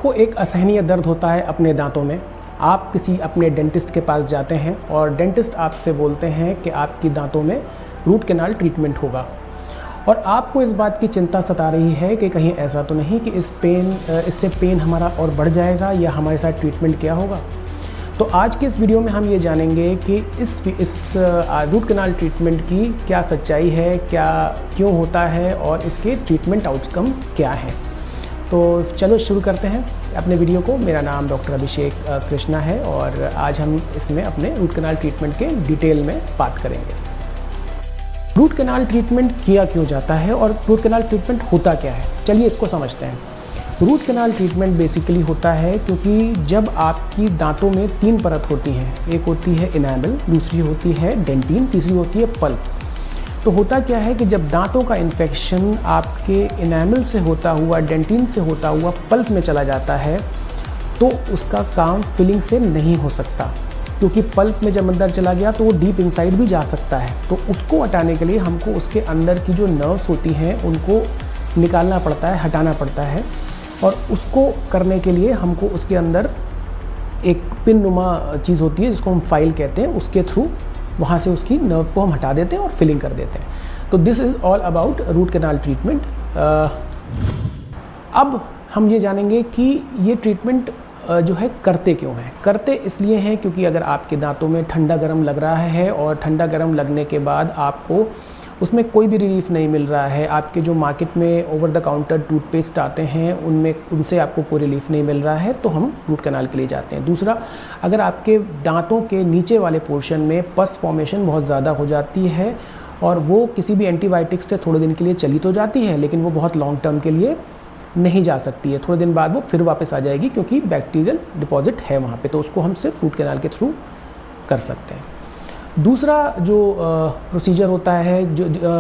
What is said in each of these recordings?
को एक असहनीय दर्द होता है अपने दांतों में। आप किसी अपने डेंटिस्ट के पास जाते हैं और डेंटिस्ट आपसे बोलते हैं कि आपकी दांतों में रूट कैनाल ट्रीटमेंट होगा, और आपको इस बात की चिंता सता रही है कि कहीं ऐसा तो नहीं कि इससे पेन हमारा और बढ़ जाएगा या हमारे साथ ट्रीटमेंट क्या होगा। तो आज के इस वीडियो में हम ये जानेंगे कि इस रूट कैनाल ट्रीटमेंट की क्या सच्चाई है, क्यों होता है और इसके ट्रीटमेंट आउटकम क्या है। तो चलो शुरू करते हैं अपने वीडियो को। मेरा नाम डॉक्टर अभिषेक कृष्णा है और आज हम इसमें अपने रूट कैनाल ट्रीटमेंट के डिटेल में बात करेंगे। रूट कैनाल ट्रीटमेंट किया क्यों जाता है और रूट कैनाल ट्रीटमेंट होता क्या है, चलिए इसको समझते हैं। रूट कैनाल ट्रीटमेंट बेसिकली होता है क्योंकि जब आपकी दांतों में 3 परत होती हैं, एक होती है इनेमल, दूसरी होती है डेंटिन, तीसरी होती है पल्प। तो होता क्या है कि जब दांतों का इन्फेक्शन आपके इनेमल से होता हुआ, डेंटिन से होता हुआ पल्प में चला जाता है तो उसका काम फिलिंग से नहीं हो सकता, क्योंकि पल्प में जब अंदर चला गया तो वो डीप इनसाइड भी जा सकता है। तो उसको हटाने के लिए हमको उसके अंदर की जो नर्व्स होती हैं उनको निकालना पड़ता है, हटाना पड़ता है, और उसको करने के लिए हमको उसके अंदर एक पिन नुमा चीज़ होती है जिसको हम फाइल कहते हैं, उसके थ्रू वहाँ से उसकी नर्व को हम हटा देते हैं और फिलिंग कर देते हैं। तो this is all about root canal treatment. अब हम ये जानेंगे कि ये ट्रीटमेंट जो है करते क्यों हैं। करते इसलिए हैं क्योंकि अगर आपके दांतों में ठंडा गर्म लग रहा है और ठंडा गर्म लगने के बाद आपको उसमें कोई भी रिलीफ नहीं मिल रहा है, आपके जो मार्केट में ओवर द काउंटर टूथपेस्ट आते हैं उनसे आपको कोई रिलीफ नहीं मिल रहा है, तो हम रूट कैनाल के लिए जाते हैं। दूसरा, अगर आपके दांतों के नीचे वाले पोर्शन में पस फॉर्मेशन बहुत ज़्यादा हो जाती है और वो किसी भी एंटीबायोटिक्स से थोड़े दिन के लिए चली तो जाती है, लेकिन वो बहुत लॉन्ग टर्म के लिए नहीं जा सकती है, थोड़े दिन बाद वो फिर वापस आ जाएगी क्योंकि बैक्टीरियल डिपॉजिट है वहाँ पे, तो उसको हम सिर्फ रूट कैनाल के थ्रू कर सकते हैं। दूसरा जो प्रोसीजर होता है,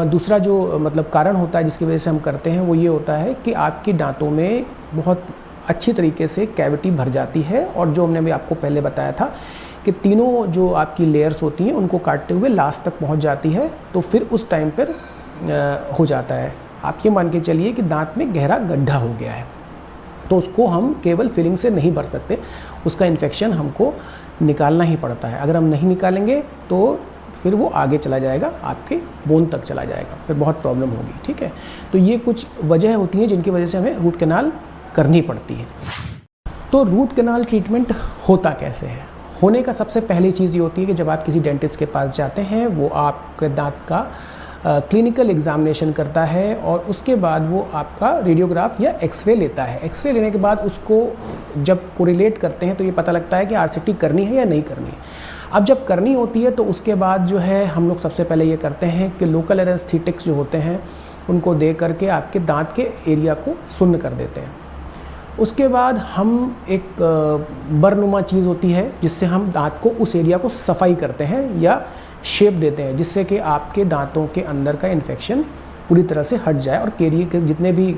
दूसरा जो मतलब कारण होता है जिसकी वजह से हम करते हैं, वो ये होता है कि आपकी दांतों में बहुत अच्छी तरीके से कैविटी भर जाती है, और जो हमने भी आपको पहले बताया था कि तीनों जो आपकी लेयर्स होती हैं उनको काटते हुए लास्ट तक पहुंच जाती है, तो फिर उस टाइम पर हो जाता है, आप ये मान के चलिए कि दांत में गहरा गड्ढा हो गया है, तो उसको हम केवल फिलिंग से नहीं भर सकते, उसका इन्फेक्शन हमको निकालना ही पड़ता है। अगर हम नहीं निकालेंगे तो फिर वो आगे चला जाएगा, आपके बोन तक चला जाएगा, फिर बहुत प्रॉब्लम होगी। ठीक है, तो ये कुछ वजह होती हैं जिनकी वजह से हमें रूट कैनाल करनी पड़ती है। तो रूट कैनाल ट्रीटमेंट होता कैसे है? होने का सबसे पहली चीज़ ये होती है कि जब आप किसी डेंटिस्ट के पास जाते हैं, वो आपके दांत का क्लिनिकल एग्जामिनेशन करता है और उसके बाद वो आपका रेडियोग्राफ या एक्सरे लेता है। एक्सरे लेने के बाद उसको जब कोरिलेट करते हैं तो ये पता लगता है कि आरसीटी करनी है या नहीं करनी है। अब जब करनी होती है तो उसके बाद जो है हम लोग सबसे पहले ये करते हैं कि लोकल एनेस्थेटिक्स जो होते हैं उनको दे करके आपके दांत के एरिया को सुन्न कर देते हैं। उसके बाद हम एक बरनुमा चीज़ होती है जिससे हम दांत को, उस एरिया को सफाई करते हैं या शेप देते हैं, जिससे कि आपके दांतों के अंदर का इन्फेक्शन पूरी तरह से हट जाए और कैरियर के जितने भी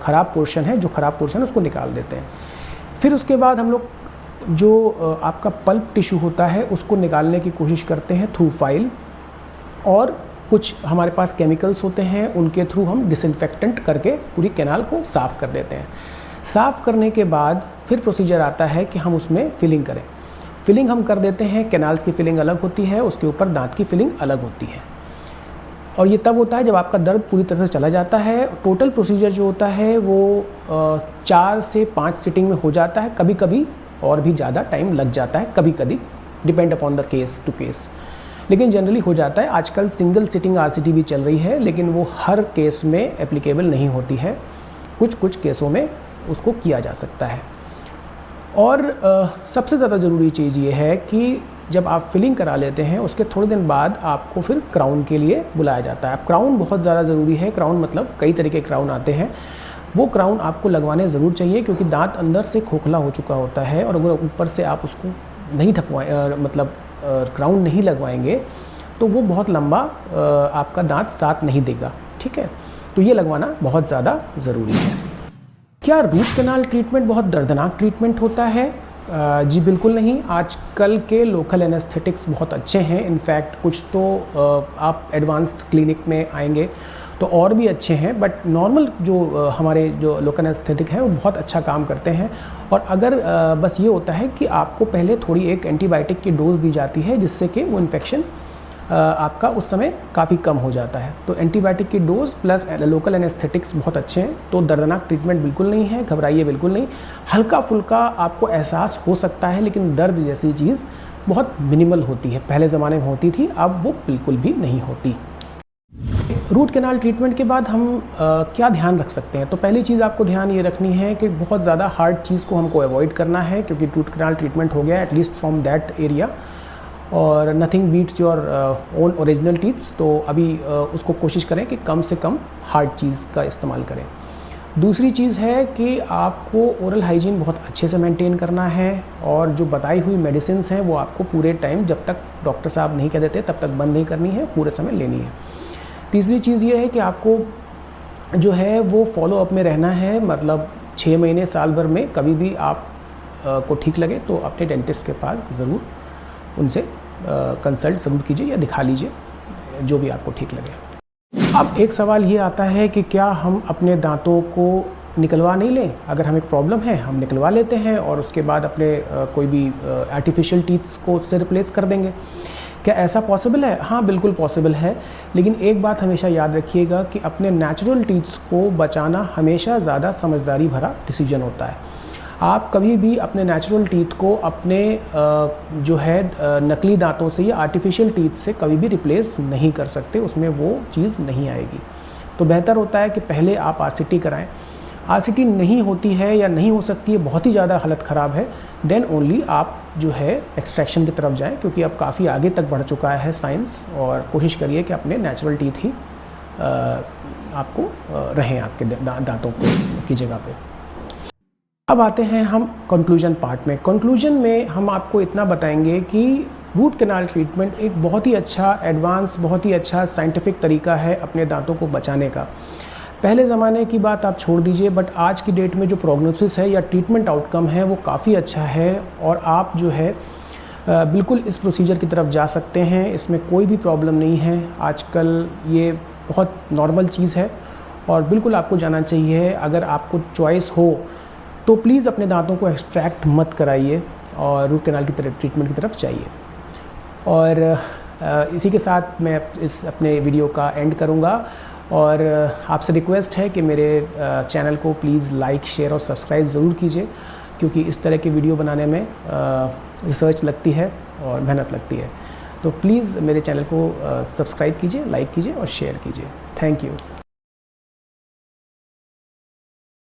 ख़राब पोर्शन है, जो ख़राब पोर्शन है उसको निकाल देते हैं। फिर उसके बाद हम लोग जो आपका पल्प टिश्यू होता है उसको निकालने की कोशिश करते हैं थ्रू फाइल, और कुछ हमारे पास केमिकल्स होते हैं उनके थ्रू हम डिसइंफेक्टेंट करके पूरी कैनाल को साफ़ कर देते हैं। साफ़ करने के बाद फिर प्रोसीजर आता है कि हम उसमें फिलिंग करें। फिलिंग हम कर देते हैं, कैनाल्स की फिलिंग अलग होती है, उसके ऊपर दांत की फिलिंग अलग होती है, और ये तब होता है जब आपका दर्द पूरी तरह से चला जाता है। टोटल प्रोसीजर जो होता है वो 4 से 5 सिटिंग में हो जाता है, कभी कभी और भी ज़्यादा टाइम लग जाता है, कभी कभी depend upon the case to case, लेकिन जनरली हो जाता है। आजकल सिंगल सिटिंग आरसीटी भी चल रही है, लेकिन वो हर केस में एप्लीकेबल नहीं होती है, कुछ केसों में उसको किया जा सकता है। और सबसे ज़्यादा ज़रूरी चीज़ ये है कि जब आप फिलिंग करा लेते हैं उसके थोड़े दिन बाद आपको फिर क्राउन के लिए बुलाया जाता है। अब क्राउन बहुत ज़्यादा ज़रूरी है। क्राउन मतलब कई तरह के क्राउन आते हैं, वो क्राउन आपको लगवाने ज़रूर चाहिए क्योंकि दांत अंदर से खोखला हो चुका होता है, और अगर ऊपर से आप उसको नहीं मतलब क्राउन नहीं लगवाएंगे तो वो बहुत लंबा आपका दांत साथ नहीं देगा। ठीक है, तो ये लगवाना बहुत ज़्यादा ज़रूरी है। क्या रूट कैनाल ट्रीटमेंट बहुत दर्दनाक ट्रीटमेंट होता है? जी बिल्कुल नहीं। आजकल के लोकल एनेस्थेटिक्स बहुत अच्छे हैं। इनफैक्ट कुछ तो आप एडवांस्ड क्लिनिक में आएंगे तो और भी अच्छे हैं, बट नॉर्मल जो हमारे जो लोकल एनेस्थेटिक है वो बहुत अच्छा काम करते हैं। और अगर बस ये होता है कि आपको पहले थोड़ी एक एंटीबायोटिक की डोज दी जाती है जिससे कि वो इन्फेक्शन आपका उस समय काफ़ी कम हो जाता है। तो एंटीबायोटिक की डोज प्लस लोकल एनेस्थेटिक्स बहुत अच्छे हैं। तो दर्दनाक ट्रीटमेंट बिल्कुल नहीं है, घबराइए बिल्कुल नहीं। हल्का फुल्का आपको एहसास हो सकता है, लेकिन दर्द जैसी चीज़ बहुत मिनिमल होती है। पहले ज़माने में होती थी, अब वो बिल्कुल भी नहीं होती। रूट कैनाल ट्रीटमेंट के बाद हम क्या ध्यान रख सकते हैं? तो पहली चीज़ आपको ध्यान ये रखनी है कि बहुत ज़्यादा हार्ड चीज़ को हमको अवॉइड करना है, क्योंकि रूट कैनाल ट्रीटमेंट हो गया एटलीस्ट फ्रॉम दैट एरिया, और nothing beats your own original teeths. तो अभी उसको कोशिश करें कि कम से कम हार्ड चीज़ का इस्तेमाल करें। दूसरी चीज़ है कि आपको ओरल हाइजीन बहुत अच्छे से मेंटेन करना है, और जो बताई हुई मेडिसिन्स हैं वो आपको पूरे टाइम, जब तक डॉक्टर साहब नहीं कह देते तब तक बंद नहीं करनी है, पूरे समय लेनी है। तीसरी चीज़ ये है कि आपको जो है वो फॉलो अप में रहना है, मतलब 6 महीने साल भर में कभी भी आप को ठीक लगे तो अपने डेंटिस्ट के पास ज़रूर उनसे कंसल्ट ज़रूर कीजिए या दिखा लीजिए, जो भी आपको ठीक लगे। अब एक सवाल ये आता है कि क्या हम अपने दांतों को निकलवा नहीं लें? अगर हमें प्रॉब्लम है हम निकलवा लेते हैं और उसके बाद अपने कोई भी आर्टिफिशियल टीथ्स को उससे रिप्लेस कर देंगे। क्या ऐसा पॉसिबल है? हाँ, बिल्कुल पॉसिबल है, लेकिन एक बात हमेशा याद रखिएगा कि अपने नेचुरल टीथ्स को बचाना हमेशा ज़्यादा समझदारी भरा डिसीजन होता है। आप कभी भी अपने नेचुरल टीथ को अपने जो है नकली दांतों से या आर्टिफिशियल टीथ से कभी भी रिप्लेस नहीं कर सकते, उसमें वो चीज़ नहीं आएगी। तो बेहतर होता है कि पहले आप आरसीटी कराएं। आरसीटी नहीं होती है या नहीं हो सकती है, बहुत ही ज़्यादा हालत ख़राब है, देन ओनली आप जो है एक्सट्रैक्शन की तरफ जाएं, क्योंकि अब काफ़ी आगे तक बढ़ चुका है साइंस। और कोशिश करिए कि अपने नेचुरल टीथ ही आपको रहें आपके दांतों की जगह पे। अब आते हैं हम कंक्लूजन पार्ट में। कंक्लूजन में हम आपको इतना बताएंगे कि रूट कैनाल ट्रीटमेंट एक बहुत ही अच्छा एडवांस, बहुत ही अच्छा साइंटिफिक तरीका है अपने दांतों को बचाने का। पहले ज़माने की बात आप छोड़ दीजिए, बट आज की डेट में जो प्रोग्नोसिस है या ट्रीटमेंट आउटकम है वो काफ़ी अच्छा है, और आप जो है बिल्कुल इस प्रोसीजर की तरफ जा सकते हैं। इसमें कोई भी प्रॉब्लम नहीं है। आजकल ये बहुत नॉर्मल चीज़ है और बिल्कुल आपको जाना चाहिए। अगर आपको चॉइस हो तो प्लीज़ अपने दांतों को एक्सट्रैक्ट मत कराइए और रूट कैनाल की तरफ ट्रीटमेंट की तरफ जाइए। और इसी के साथ मैं इस अपने वीडियो का एंड करूँगा, और आपसे रिक्वेस्ट है कि मेरे चैनल को प्लीज़ लाइक, शेयर और सब्सक्राइब ज़रूर कीजिए, क्योंकि इस तरह के वीडियो बनाने में रिसर्च लगती है और मेहनत लगती है। तो प्लीज़ मेरे चैनल को सब्सक्राइब कीजिए, लाइक कीजिए और शेयर कीजिए। Thank you.